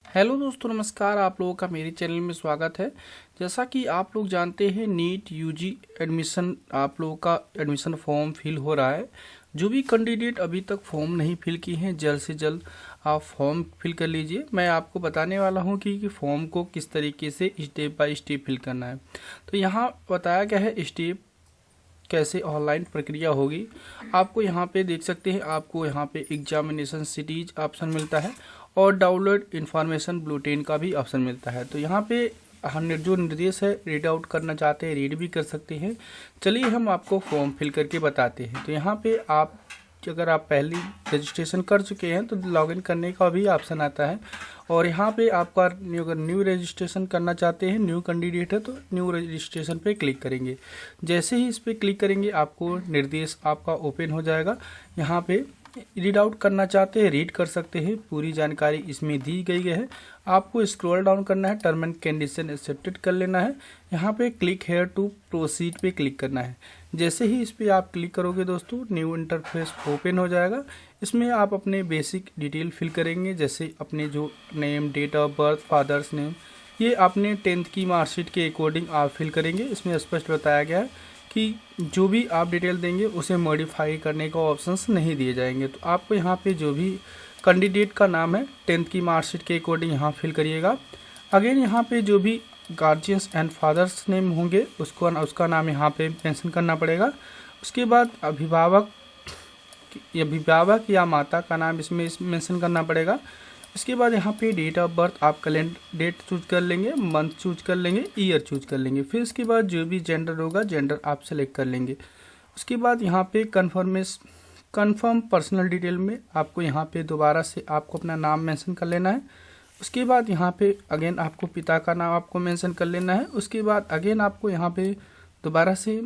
Hello दोस्तों, नमस्कार। आप लोगों का मेरे चैनल में स्वागत है। जैसा कि आप लोग जानते हैं, नीट यूजी एडमिशन आप लोगों का एडमिशन फॉर्म फिल हो रहा है। जो भी कैंडिडेट अभी तक फॉर्म नहीं फिल किए हैं, जल्द से जल्द आप फॉर्म फिल कर लीजिए। मैं आपको बताने वाला हूं कि फॉर्म को किस तरीके से स्टेप बाय स्टेप फिल करना है। तो यहाँ बताया गया है स्टेप कैसे ऑनलाइन प्रक्रिया होगी। आपको यहाँ पे देख सकते हैं, आपको यहाँ पे एग्जामिनेशन सिटीज ऑप्शन मिलता है और डाउनलोड इन्फॉर्मेशन बुलेटिन का भी ऑप्शन मिलता है। तो यहाँ पे हम जो निर्देश है रीड आउट करना चाहते हैं, रीड भी कर सकते हैं। चलिए हम आपको फॉर्म फिल करके बताते हैं। तो यहाँ पे अगर आप पहले रजिस्ट्रेशन कर चुके हैं तो लॉगिन करने का भी ऑप्शन आता है। और यहाँ पे आपका अगर न्यू रजिस्ट्रेशन करना चाहते हैं, न्यू कैंडिडेट है, तो न्यू रजिस्ट्रेशन पे क्लिक करेंगे। जैसे ही इस पर क्लिक करेंगे आपको निर्देश आपका ओपन हो जाएगा। यहाँ पे रीड आउट करना चाहते हैं, रीड कर सकते हैं। पूरी जानकारी इसमें दी गई है। आपको स्क्रॉल डाउन करना है, टर्म एंड कंडीशन एक्सेप्टेड कर लेना है। यहाँ पे क्लिक हेयर टू प्रोसीड पे क्लिक करना है। जैसे ही इस पर आप क्लिक करोगे दोस्तों, न्यू इंटरफेस ओपन हो जाएगा। इसमें आप अपने बेसिक डिटेल फिल करेंगे, जैसे अपने जो name, date of birth, father's name, ये आपने 10th की मार्कशीट के अकॉर्डिंग आप फिल करेंगे। इसमें स्पष्ट बताया गया है कि जो भी आप डिटेल देंगे उसे मॉडिफाई करने का ऑप्शंस नहीं दिए जाएंगे। तो आपको यहाँ पे जो भी कैंडिडेट का नाम है 10th की मार्कशीट के अकॉर्डिंग यहाँ फिल करिएगा। अगेन यहाँ पे जो भी गार्जियंस एंड फादर्स नेम होंगे उसका नाम यहाँ पे मेंशन करना पड़ेगा। उसके बाद अभिभावक या माता का नाम इसमें मेंशन करना पड़ेगा। इसके बाद यहाँ पे डेट ऑफ बर्थ आप कैलेंडर डेट चूज कर लेंगे, मंथ चूज कर लेंगे, ईयर चूज कर लेंगे। फिर इसके बाद जो भी जेंडर होगा, जेंडर आप सेलेक्ट कर लेंगे। उसके बाद यहाँ पे कन्फर्म पर्सनल डिटेल में आपको यहाँ पे दोबारा से आपको अपना नाम मेंशन कर लेना है। उसके बाद यहाँ पे अगेन आपको पिता का नाम आपको मेंशन कर लेना है। उसके बाद अगेन आपको यहाँ पे दोबारा से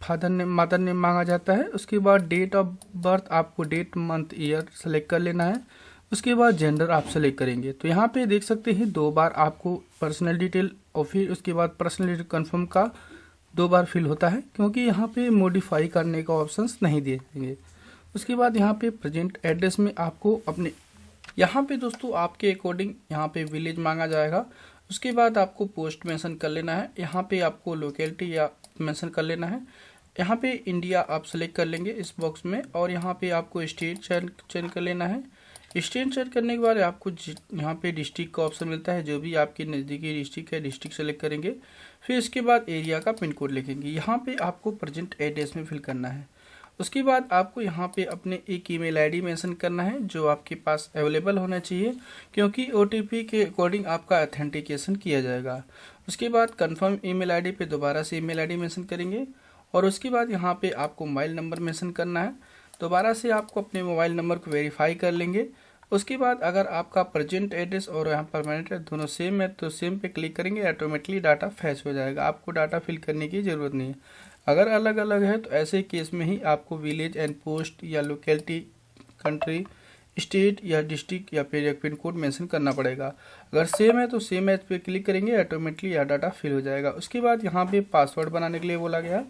फादर नेम, मदर नेम मांगा जाता है। उसके बाद डेट ऑफ बर्थ आपको डेट, मंथ, ईयर सेलेक्ट कर लेना है। उसके बाद जेंडर आप सेलेक्ट करेंगे। तो यहाँ पे देख सकते हैं 2 बार आपको पर्सनल डिटेल और फिर उसके बाद पर्सनल डिटेल कन्फर्म का 2 बार फिल होता है, क्योंकि यहाँ पे मॉडिफाई करने का ऑप्शंस नहीं दिए जाएंगे। उसके बाद यहाँ पे प्रेजेंट एड्रेस में आपको अपने यहाँ पे दोस्तों आपके अकॉर्डिंग यहाँ पे विलेज मांगा जाएगा। उसके बाद आपको पोस्ट मेंशन कर लेना है। यहाँ पे आपको लोकेलिटी या मेंशन कर लेना है। यहाँ पे इंडिया आप सेलेक्ट कर लेंगे इस बॉक्स में, और यहाँ पे आपको स्टेट चयन कर लेना है। स्टेट चयन करने के बाद आपको यहाँ पे डिस्ट्रिक्ट का ऑप्शन मिलता है। जो भी आपकी नज़दीकी डिस्ट्रिक्ट है, डिस्ट्रिक्ट सेलेक्ट करेंगे। फिर इसके बाद एरिया का पिन कोड लिखेंगे। यहाँ पे आपको प्रेजेंट एड्रेस में फिल करना है। उसके बाद आपको यहाँ पे अपने एक ईमेल आईडी मेंशन करना है जो आपके पास अवेलेबल होना चाहिए, क्योंकि ओटीपी के अकॉर्डिंग आपका ऑथेंटिकेशन किया जाएगा। उसके बाद कंफर्म ईमेल आईडी पे दोबारा से ईमेल आईडी मेंशन करेंगे। और उसके बाद यहाँ पे आपको मोबाइल नंबर मेंशन करना है। दोबारा से आपको अपने मोबाइल नंबर को वेरीफाई कर लेंगे। उसके बाद अगर आपका प्रेजेंट एड्रेस और यहाँ परमानेंट एड्रेस दोनों सेम है तो सेम पे क्लिक करेंगे, ऑटोमेटिकली डाटा फैच हो जाएगा। आपको डाटा फिल करने की ज़रूरत नहीं है। अगर अलग अलग है तो ऐसे केस में ही आपको विलेज एंड पोस्ट या लोकेलिटी, कंट्री, स्टेट या डिस्ट्रिक्ट या फिर एक पिन कोड मेंशन करना पड़ेगा। अगर सेम है तो सेम एज पे क्लिक करेंगे, ऑटोमेटिकली यह डाटा फिल हो जाएगा। उसके बाद यहाँ पे पासवर्ड बनाने के लिए बोला गया है।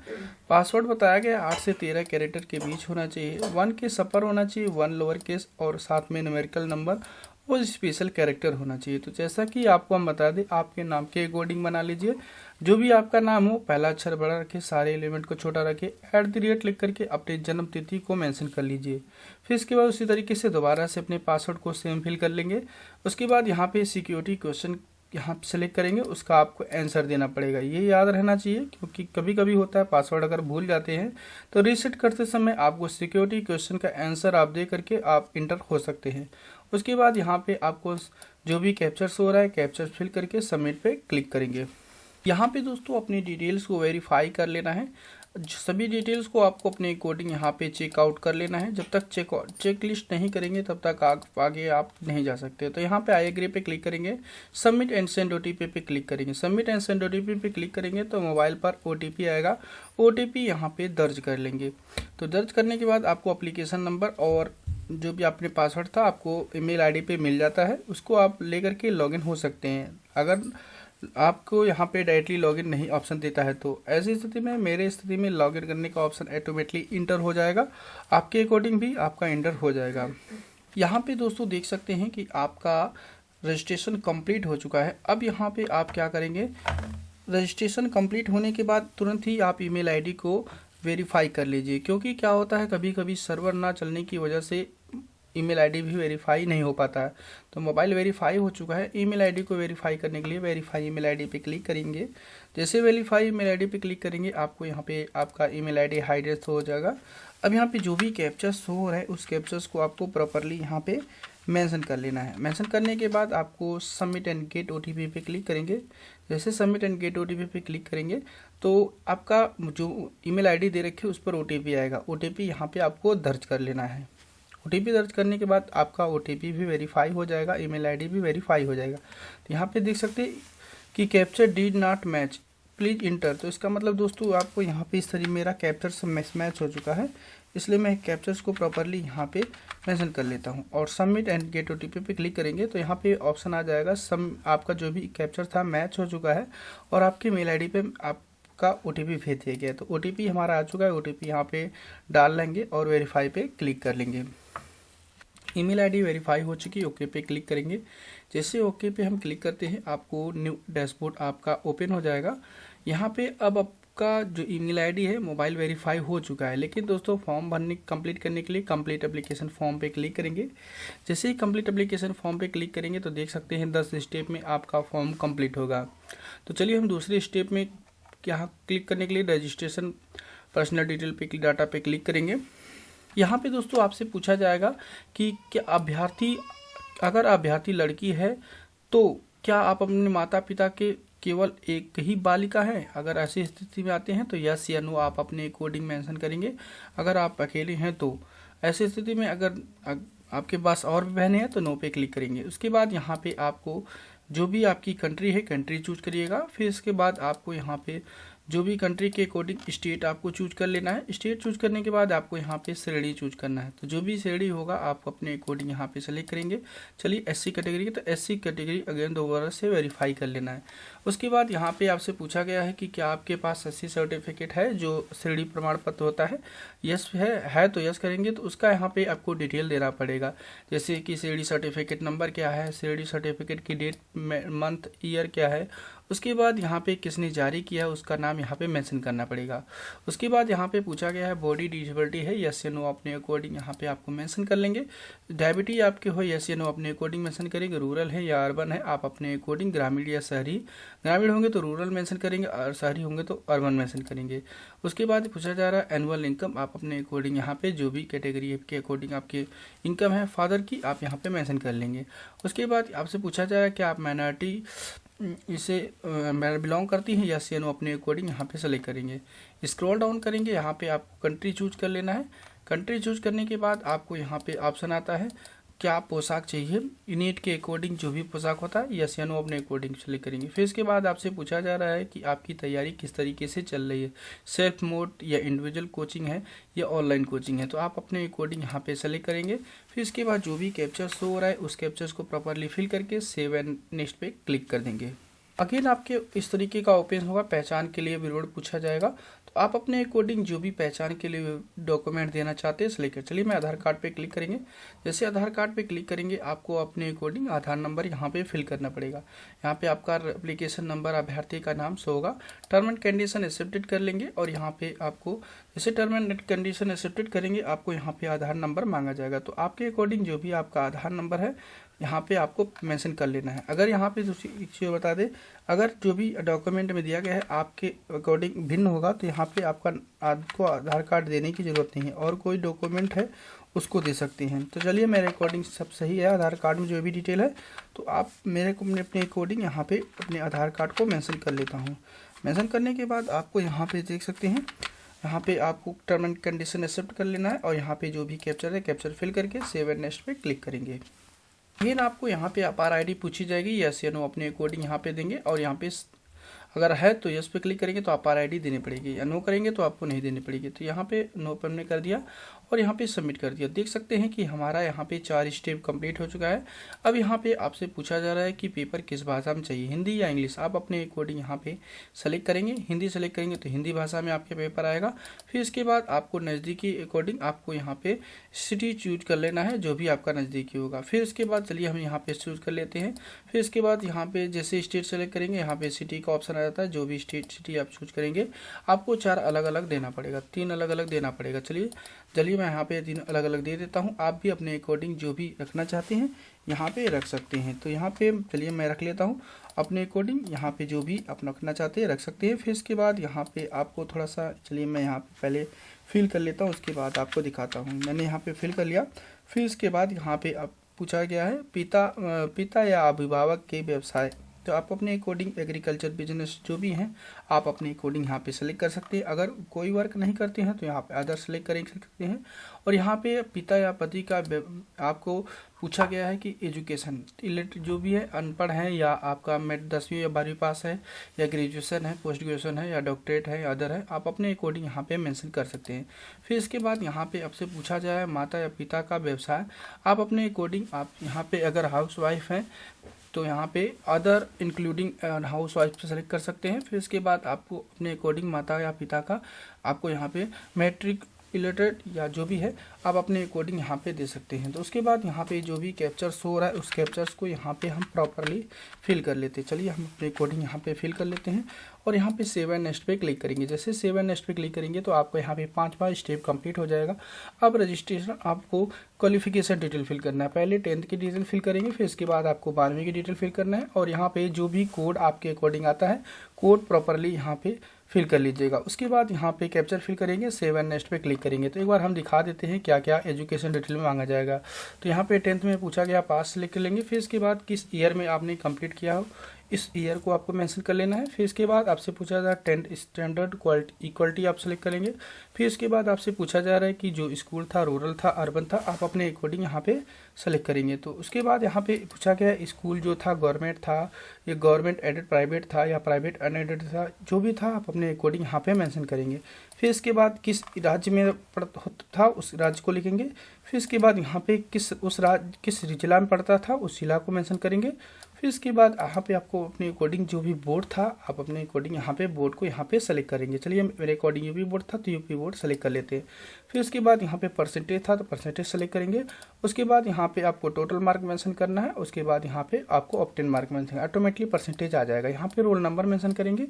पासवर्ड बताया गया 8 से 13 कैरेक्टर के बीच होना चाहिए। 1 के अपर होना चाहिए, 1 लोअर केस और साथ में न्यूमेरिकल नंबर और स्पेशल कैरेक्टर होना चाहिए। तो जैसा कि आपको हम बता दें, आपके नाम के अकॉर्डिंग बना लीजिए। जो भी आपका नाम हो पहला अक्षर बड़ा रखे, सारे एलिमेंट को छोटा रखे, @ लिख करके अपने जन्म तिथि को मेंशन कर लीजिए। फिर इसके बाद उसी तरीके से दोबारा से अपने पासवर्ड को सेम फिल कर लेंगे। उसके बाद यहाँ पे सिक्योरिटी क्वेश्चन यहाँ सेलेक्ट करेंगे, उसका आपको आंसर देना पड़ेगा। ये याद रहना चाहिए, क्योंकि कभी कभी होता है पासवर्ड अगर भूल जाते हैं तो रीसेट करते समय आपको सिक्योरिटी क्वेश्चन का आंसर आप दे करके आप इंटर हो सकते हैं। उसके बाद यहाँ पे आपको जो भी कैप्चर्स हो रहा है, कैप्चर फिल करके सबमिट पे क्लिक करेंगे। यहाँ पे दोस्तों अपनी डिटेल्स को वेरीफाई कर लेना है। सभी डिटेल्स को आपको अपने अकॉर्डिंग यहाँ पे चेकआउट कर लेना है। जब तक चेक लिस्ट नहीं करेंगे तब तक आगे आप नहीं जा सकते। तो यहाँ पे आई एग्री पे क्लिक करेंगे, सबमिट एंड सेंड ओटीपी पे क्लिक करेंगे। सबमिट एंड सेंड ओटीपी पे क्लिक करेंगे तो मोबाइल पर ओटीपी आएगा। ओटीपी यहाँ पे दर्ज कर लेंगे। तो दर्ज करने के बाद आपको अप्लीकेशन नंबर और जो भी आपने पासवर्ड था आपको ईमेल आईडी पे मिल जाता है, उसको आप लेकर के लॉगिन हो सकते हैं। अगर आपको यहाँ पे डायरेक्टली लॉगिन नहीं ऑप्शन देता है तो ऐसी स्थिति में मेरे स्थिति में लॉगिन करने का ऑप्शन ऑटोमेटिकली इंटर हो जाएगा। आपके अकॉर्डिंग भी आपका इंटर हो जाएगा। यहाँ पे दोस्तों देख सकते हैं कि आपका रजिस्ट्रेशन कंप्लीट हो चुका है। अब यहाँ पे आप क्या करेंगे, रजिस्ट्रेशन कंप्लीट होने के बाद तुरंत ही आप ईमेल आईडी को वेरीफाई कर लीजिए, क्योंकि क्या होता है कभी कभी सर्वर ना चलने की वजह से ईमेल आईडी भी वेरीफाई नहीं हो पाता है। तो मोबाइल वेरीफाई हो चुका है, ईमेल आईडी को वेरीफाई करने के लिए वेरीफाई ईमेल आईडी पे क्लिक करेंगे। जैसे वेरीफाई ईमेल आईडी पे क्लिक करेंगे आपको यहाँ पे आपका ईमेल आईडी हाइड हो जाएगा। अब यहाँ पे जो भी कैप्चर शो हो रहा है उस कैप्चर्स को आपको प्रॉपरली यहाँ पे मेंशन कर लेना है। मेंशन करने के बाद आपको सबमिट एंड गेट ओटीपी पे क्लिक करेंगे। जैसे सबमिट एंड गेट ओटीपी पे क्लिक करेंगे तो आपका जो ईमेल आईडी दे रखी है उस पर ओटीपी आएगा। ओटीपी यहाँ पे आपको दर्ज कर लेना है। ओटीपी दर्ज करने के बाद आपका ओटीपी भी वेरीफाई हो जाएगा, ईमेल आईडी भी वेरीफाई हो जाएगा। तो यहाँ पे देख सकते हैं कि capture did not match, please inter. तो इसका मतलब दोस्तों आपको यहाँ पे इस तरीके मेरा कैप्चर से मैच हो चुका है, इसलिए मैं कैप्चर्स को प्रॉपरली यहाँ पे मेंशन कर लेता हूँ। और सबमिट एंड गेट ओटीपी पे क्लिक करेंगे तो यहाँ पे ऑप्शन आ जाएगा आपका जो भी कैप्चर था मैच हो चुका है और आपके मेल आईडी पे आपका ओटीपी भेज दिया गया। तो ओटीपी हमारा आ चुका है, ओटीपी यहाँ पे डाल लेंगे और वेरीफाई पे क्लिक कर लेंगे। ईमेल आईडी वेरीफाई हो चुकी, ओके पे क्लिक करेंगे। जैसे ओके पे हम क्लिक करते हैं आपको न्यू डैशबोर्ड आपका ओपन हो जाएगा। यहाँ पे अब आपका जो ईमेल आईडी है मोबाइल वेरीफाई हो चुका है, लेकिन दोस्तों फॉर्म भरने कंप्लीट करने के लिए कंप्लीट एप्लीकेशन फॉर्म पे क्लिक करेंगे। जैसे ही कंप्लीट एप्लीकेशन फॉर्म पे क्लिक करेंगे तो देख सकते हैं 10 स्टेप में आपका फॉर्म कंप्लीट होगा। तो चलिए हम दूसरे स्टेप में यहाँ क्लिक करने के लिए रजिस्ट्रेशन पर्सनल डिटेल पे डाटा पे क्लिक करेंगे। यहाँ पे दोस्तों आपसे पूछा जाएगा कि क्या अगर अभ्यर्थी लड़की है तो क्या आप अपने माता पिता के केवल एक ही बालिका है। अगर ऐसी स्थिति में आते हैं तो यस या नो आप अपने अकॉर्डिंग मेंशन करेंगे। अगर आप अकेले हैं तो ऐसी स्थिति में अगर आपके पास और भी बहनें हैं तो नो पे क्लिक करेंगे। उसके बाद यहाँ पे आपको जो भी आपकी कंट्री है कंट्री चूज करिएगा। फिर इसके बाद आपको यहाँ पे जो भी कंट्री के अकॉर्डिंग स्टेट आपको चूज कर लेना है। स्टेट चूज करने के बाद आपको यहाँ पे श्रेणी चूज करना है। तो जो भी श्रेणी होगा आप अपने अकॉर्डिंग यहाँ पे सेलेक्ट करेंगे। चलिए एससी कैटेगरी है तो एससी कैटेगरी अगेन दोबारा से वेरीफाई कर लेना है। उसके बाद यहाँ पे आपसे पूछा गया है कि क्या आपके पास एससी सर्टिफिकेट है जो श्रेणी प्रमाण पत्र होता है। यस है तो यस करेंगे। तो उसका यहाँ पे आपको डिटेल देना पड़ेगा, जैसे कि श्रेणी सर्टिफिकेट नंबर क्या है, श्रेणी सर्टिफिकेट की डेट मंथ ईयर क्या है। उसके बाद यहाँ पे किसने जारी किया है उसका नाम यहाँ पे मेंशन करना पड़ेगा। उसके बाद यहाँ पे पूछा गया है बॉडी डिसेबिलिटी है, यस या नो अपने अकॉर्डिंग यहाँ पे आपको मेंशन कर लेंगे। डायबिटीज आपके हो, यस या नो अपने अकॉर्डिंग मेंशन करेंगे। रूरल है या अर्बन है आप अपने अकॉर्डिंग, ग्रामीण या शहरी, ग्रामीण होंगे तो रूरल मेंशन करेंगे और शहरी होंगे तो अर्बन मेंशन करेंगे। उसके बाद पूछा जा रहा है एनुअल इनकम, आप अपने अकॉर्डिंग यहाँ पे जो भी कैटेगरी के अकॉर्डिंग आपके इनकम है फादर की आप यहाँ पे मेंशन कर लेंगे। उसके बाद आपसे पूछा जा रहा है कि आप माइनॉरिटी इसे बिलोंग करती हैं, यस या नो अपने अकॉर्डिंग यहाँ पे सेलेक्ट करेंगे। स्क्रॉल डाउन करेंगे, यहाँ पे आपको कंट्री चूज कर लेना है। कंट्री चूज करने के बाद आपको यहाँ पे ऑप्शन आता है क्या पोशाक चाहिए, यूनिट के अकॉर्डिंग जो भी पोशाक होता है यस या नो अपने अकॉर्डिंग सेलेक्ट करेंगे। फिर इसके बाद आपसे पूछा जा रहा है कि आपकी तैयारी किस तरीके से चल रही है, सेल्फ मोड या इंडिविजुअल कोचिंग है या ऑनलाइन कोचिंग है। तो आप अपने अकॉर्डिंग यहाँ पे सेलेक्ट करेंगे। फिर इसके बाद जो भी कैप्चर शो हो रहा है उस कैप्चर्स को प्रॉपरली फिल करके सेव एंड नेक्स्ट पे क्लिक कर देंगे। अगेन आपके इस तरीके का ओपन होगा, पहचान के लिए विवरण पूछा जाएगा। तो आप अपने अकॉर्डिंग जो भी पहचान के लिए डॉक्यूमेंट देना चाहते हैं सेलेक्ट। चलिए मैं आधार कार्ड पे क्लिक करेंगे। जैसे आधार कार्ड पे क्लिक करेंगे आपको अपने अकॉर्डिंग आधार नंबर यहाँ पे फिल करना पड़ेगा। यहाँ पे आपका एप्लीकेशन नंबर, अभ्यर्थी का नाम शो होगा। टर्म एंड कंडीशन एक्सेप्टेड कर लेंगे और यहाँ पे आपको जैसे टर्म एंड कंडीशन एक्सेप्टेड करेंगे आपको यहाँ पे आधार नंबर मांगा जाएगा। तो आपके अकॉर्डिंग जो भी आपका आधार नंबर है यहाँ पे आपको मेंशन कर लेना है। अगर यहाँ पे दूसरी चीज़ बता दें, अगर जो भी डॉक्यूमेंट में दिया गया है आपके अकॉर्डिंग भिन्न होगा तो यहाँ पे आपको आधार कार्ड देने की ज़रूरत नहीं है, और कोई डॉक्यूमेंट है उसको दे सकते हैं। तो चलिए मेरे अकॉर्डिंग सब सही है, आधार कार्ड में जो भी डिटेल है तो आप मेरे को अपने अकॉर्डिंग यहाँ पे अपने आधार कार्ड को मेंशन कर लेता हूँ। मेंशन करने के बाद आपको यहाँ पे देख सकते हैं, यहाँ पे आपको टर्म एंड कंडीशन एक्सेप्ट कर लेना है और यहाँ पे जो भी कैप्चर है कैप्चर फिल करके सेव एंड नेक्स्ट पे क्लिक करेंगे। अगेन आपको यहाँ पे अपार आईडी पूछी जाएगी, यस या नो अपने अकॉर्डिंग यहाँ पे देंगे और यहाँ पे अगर है तो यस पे क्लिक करेंगे तो अपार आईडी देनी पड़ेगी, या नो करेंगे तो आपको नहीं देनी पड़ेगी। तो यहाँ पे नो पे हमने कर दिया और यहाँ पे सबमिट कर दिया। देख सकते हैं कि हमारा यहाँ पे 4 स्टेप कंप्लीट हो चुका है। अब यहाँ पे आपसे पूछा जा रहा है कि पेपर किस भाषा में चाहिए, हिंदी या इंग्लिश। आप अपने अकॉर्डिंग यहाँ पे सेलेक्ट करेंगे। हिंदी सेलेक्ट करेंगे तो हिंदी भाषा में आपके पेपर आएगा। फिर इसके बाद आपको नज़दीकी अकॉर्डिंग आपको यहाँ पे सिटी चूज कर लेना है, जो भी आपका नज़दीकी होगा। फिर इसके बाद चलिए हम यहाँ पे चूज कर लेते हैं। फिर इसके बाद यहाँ पे जैसे स्टेट सेलेक्ट करेंगे, यहाँ पे सिटी का ऑप्शन आ जाता है। जो भी स्टेट सिटी आप चूज करेंगे आपको 4 अलग अलग देना पड़ेगा, 3 अलग अलग देना पड़ेगा। चलिए मैं यहाँ पे 3 अलग अलग दे देता हूँ। आप भी अपने अकॉर्डिंग जो भी रखना चाहते हैं यहाँ पे रख सकते हैं। तो यहाँ पे चलिए मैं रख लेता हूँ अपने अकॉर्डिंग। यहाँ पे जो भी आप रखना चाहते हैं रख सकते हैं। फिर इसके बाद यहाँ पे आपको थोड़ा सा, चलिए मैं यहाँ पे पहले फिल कर लेता हूँ, उसके बाद आपको दिखाता हूँ। मैंने यहाँ पे फिल कर लिया। फिर इसके बाद यहाँ पे आप पूछा गया है पिता या अभिभावक के व्यवसाय। तो आप अपने अकॉर्डिंग एग्रीकल्चर बिजनेस जो भी हैं आप अपने अकॉर्डिंग यहाँ पे सेलेक्ट कर सकते हैं। अगर कोई वर्क नहीं करते हैं तो यहाँ पे अदर सेलेक्ट कर सकते हैं। और यहाँ पे पिता या पति का आपको पूछा गया है कि एजुकेशन रिलेटेड जो भी है, अनपढ़ है या आपका 10वीं या 12वीं पास है या ग्रेजुएशन है, पोस्ट ग्रेजुएशन है या डॉक्टरेट है या अदर है, आप अपने अकॉर्डिंग यहाँ पे मेंशन कर सकते हैं। फिर इसके बाद यहाँ पे आपसे पूछा जाए माता या पिता का व्यवसाय। आप अपने अकॉर्डिंग आप यहाँ पे अगर हाउस वाइफ हैं तो यहाँ पे other including house wife select कर सकते हैं। फिर इसके बाद आपको अपने अकॉर्डिंग माता या पिता का आपको यहाँ पे मैट्रिक रिलेटेड या जो भी है आप अपने अकॉर्डिंग यहाँ पे दे सकते हैं। तो उसके बाद यहाँ पे जो भी कैप्चर्स हो रहा है उस कैप्चर्स को यहाँ पे हम प्रॉपरली फिल कर लेते हैं। चलिए हम अपने अकॉर्डिंग यहाँ पे फिल कर लेते हैं और यहाँ पे सेव एंड नेक्स्ट पे क्लिक करेंगे। जैसे सेव एंड नेक्स्ट पे क्लिक करेंगे तो आपको यहाँ पे 5वां स्टेप कंप्लीट हो जाएगा। अब रजिस्ट्रेशन आपको क्वालिफिकेशन डिटेल फिल करना है। पहले 10th की डिटेल फिल करेंगे, फिर इसके बाद आपको 12वीं की डिटेल फिल करना है। और यहाँ पे जो भी कोड आपके अकॉर्डिंग आता है कोड प्रॉपरली यहाँ पे फिल कर लीजिएगा। उसके बाद यहाँ पे कैप्चर फिल करेंगे, सेव एंड नेक्स्ट पे क्लिक करेंगे। तो एक बार हम दिखा देते हैं क्या क्या एजुकेशन डिटेल में मांगा जाएगा। तो यहाँ पे 10th में पूछा गया, पास सेलेक्ट कर लेंगे। फिर इसके बाद किस ईयर में आपने कंप्लीट किया हो इस ईयर को आपको मेंशन कर लेना है। फिर इसके बाद आपसे पूछा जा रहा है 10th स्टैंडर्ड इक्वलिटी आप सेलेक्ट करेंगे। फिर इसके बाद आपसे पूछा जा रहा है कि जो स्कूल था रूरल था अर्बन था, आप अपने अकॉर्डिंग यहाँ पे सेलेक्ट करेंगे। तो उसके बाद यहाँ पे पूछा गया स्कूल जो था गवर्नमेंट था या गवर्नमेंट एडेड प्राइवेट था या प्राइवेट अनएडेड था, जो भी था आप अपने अकॉर्डिंग यहाँ पे मेंशन करेंगे। फिर इसके बाद किस राज्य में था उस राज्य को लिखेंगे। फिर इसके बाद यहाँ पे किस जिला में पड़ता था उस जिला को मेंशन करेंगे। फिर इसके बाद यहाँ पे आपको अपने अकॉर्डिंग जो भी बोर्ड था आप अपने अकॉर्डिंग यहाँ पे बोर्ड को यहाँ पे सेलेक्ट करेंगे। चलिए मेरे अकॉर्डिंग यूपी बोर्ड था तो यूपी बोर्ड सेलेक्ट कर लेते हैं। फिर इसके बाद यहाँ पे परसेंटेज था तो परसेंटेज सेलेक्ट करेंगे। उसके बाद यहाँ पे आपको टोटल मार्क मेंशन करना है। उसके बाद यहाँ पे आपको obtain mark mention, automatically percentage आ जाएगा। यहाँ पे रोल नंबर मेंशन करेंगे।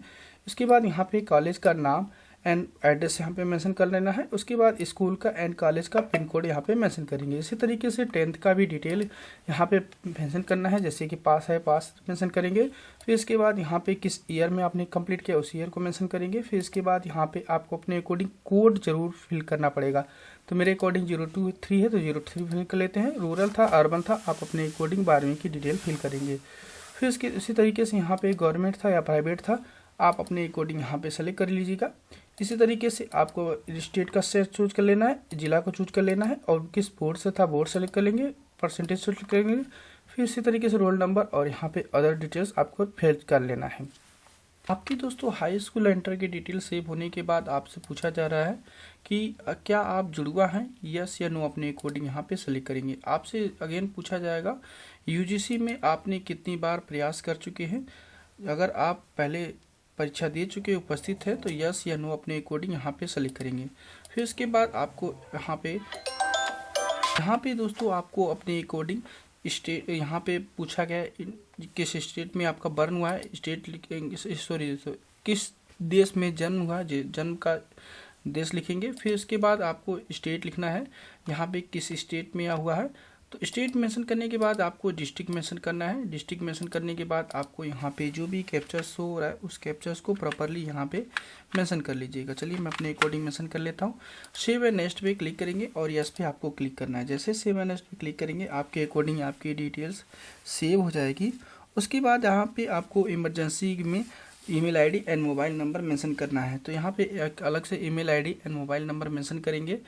उसके बाद यहाँ पे कॉलेज का नाम एंड एड्रेस यहाँ पे मेंशन कर लेना है। उसके बाद स्कूल का एंड कॉलेज का पिन कोड यहाँ पे मेंशन करेंगे। इसी तरीके से 10th का भी डिटेल यहाँ पे मेंशन करना है। जैसे कि पास है पास मेंशन करेंगे। फिर इसके बाद यहाँ पे किस ईयर में आपने कंप्लीट किया उस ईयर को मेंशन करेंगे। फिर इसके बाद यहाँ पे आपको अपने अकॉर्डिंग कोड जरूर फिल करना पड़ेगा। तो मेरे अकॉर्डिंग 023 है तो 03 फिल कर लेते हैं। रूरल था अर्बन था आप अपने अकॉर्डिंग 12वीं की डिटेल फिल करेंगे। फिर इसके इसी तरीके से यहाँ पे गवर्नमेंट था या प्राइवेट था आप अपने अकॉर्डिंग यहाँ पे सेलेक्ट कर लीजिएगा। इसी तरीके से आपको स्टेट का सेट चूज कर लेना है, जिला को चूज कर लेना है और किस बोर्ड से था बोर्ड सेलेक्ट कर लेंगे, परसेंटेज सेलेक्ट करेंगे। फिर इसी तरीके से रोल नंबर और यहाँ पे अदर डिटेल्स आपको फिल कर लेना है। आपकी दोस्तों हाई स्कूल एंटर की डिटेल सेव होने के बाद आपसे पूछा जा रहा है कि क्या आप जुड़वा हैं, यस या नो अपने अकॉर्डिंग यहाँ पे सेलेक्ट करेंगे। आपसे अगेन पूछा जाएगा यूजीसी में आपने कितनी बार प्रयास कर चुके हैं। अगर आप पहले परीक्षा दे चुके उपस्थित है तो यस या नो अपने अकॉर्डिंग यहाँ पे सेलेक्ट करेंगे। फिर इसके बाद आपको यहाँ पे दोस्तों आपको अपने अकॉर्डिंग स्टेट यहाँ पे पूछा गया किस स्टेट में आपका बर्न हुआ है, स्टेट किस देश में जन्म हुआ है, जन्म का देश लिखेंगे। फिर इसके बाद आपको स्टेट लिखना है, यहाँ पे किस स्टेट में हुआ है। तो स्टेट मेंशन करने के बाद आपको डिस्ट्रिक्ट मेंशन करना है। डिस्ट्रिक्ट मेंशन करने के बाद आपको यहाँ पे जो भी कैप्चर्स हो रहा है उस कैप्चर्स को प्रॉपरली यहाँ पे मेंशन कर लीजिएगा। चलिए मैं अपने अकॉर्डिंग मेंशन कर लेता हूँ। सेव एंड नेक्स्ट पे क्लिक करेंगे और यस पे आपको क्लिक करना है। जैसे सेव एंड नेक्स्ट पे क्लिक करेंगे आपके अकॉर्डिंग आपकी डिटेल्स सेव हो जाएगी। उसके बाद यहाँ पे आपको इमरजेंसी में email ID and mobile number mention करना है। तो यहाँ पे एक अलग से email ID and mobile number mention करेंगे,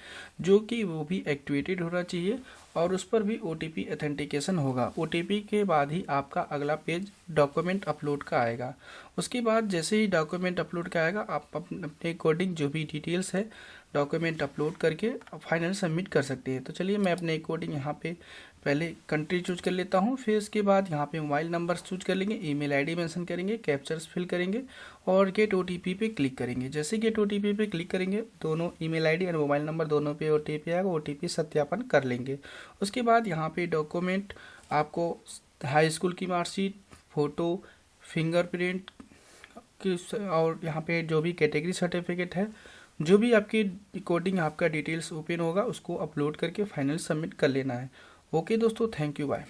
जो कि वो भी एक्टिवेटेड होना चाहिए और उस पर भी OTP ऑथेंटिकेशन होगा। OTP के बाद ही आपका अगला पेज डॉक्यूमेंट अपलोड का आएगा। उसके बाद जैसे ही डॉक्यूमेंट अपलोड का आएगा, आप अपने अकॉर्डिंग जो भी डिटेल्स है डॉक्यूमेंट अपलोड करके फाइनल सबमिट कर सकते हैं। तो चलिए मैं अपने अकॉर्डिंग यहाँ पे पहले कंट्री चूज कर लेता हूँ, फिर इसके बाद यहाँ पे मोबाइल नंबर चूज कर लेंगे, ईमेल आईडी मेंशन करेंगे, कैप्चर्स फिल करेंगे और गेट OTP पे क्लिक करेंगे। जैसे गेट OTP पे क्लिक करेंगे, दोनों ईमेल आईडी और मोबाइल नंबर दोनों पे OTP आएगा, OTP सत्यापन कर लेंगे। उसके बाद यहाँ पे डॉक्यूमेंट आपको हाई स्कूल की मार्कशीट, फ़ोटो, फिंगरप्रिंट की और यहाँ पे जो भी कैटेगरी सर्टिफिकेट है, जो भी आपकी अकॉर्डिंग आपका डिटेल्स ओपन होगा उसको अपलोड करके फाइनल सबमिट कर लेना है। ओके दोस्तों, थैंक यू, बाय।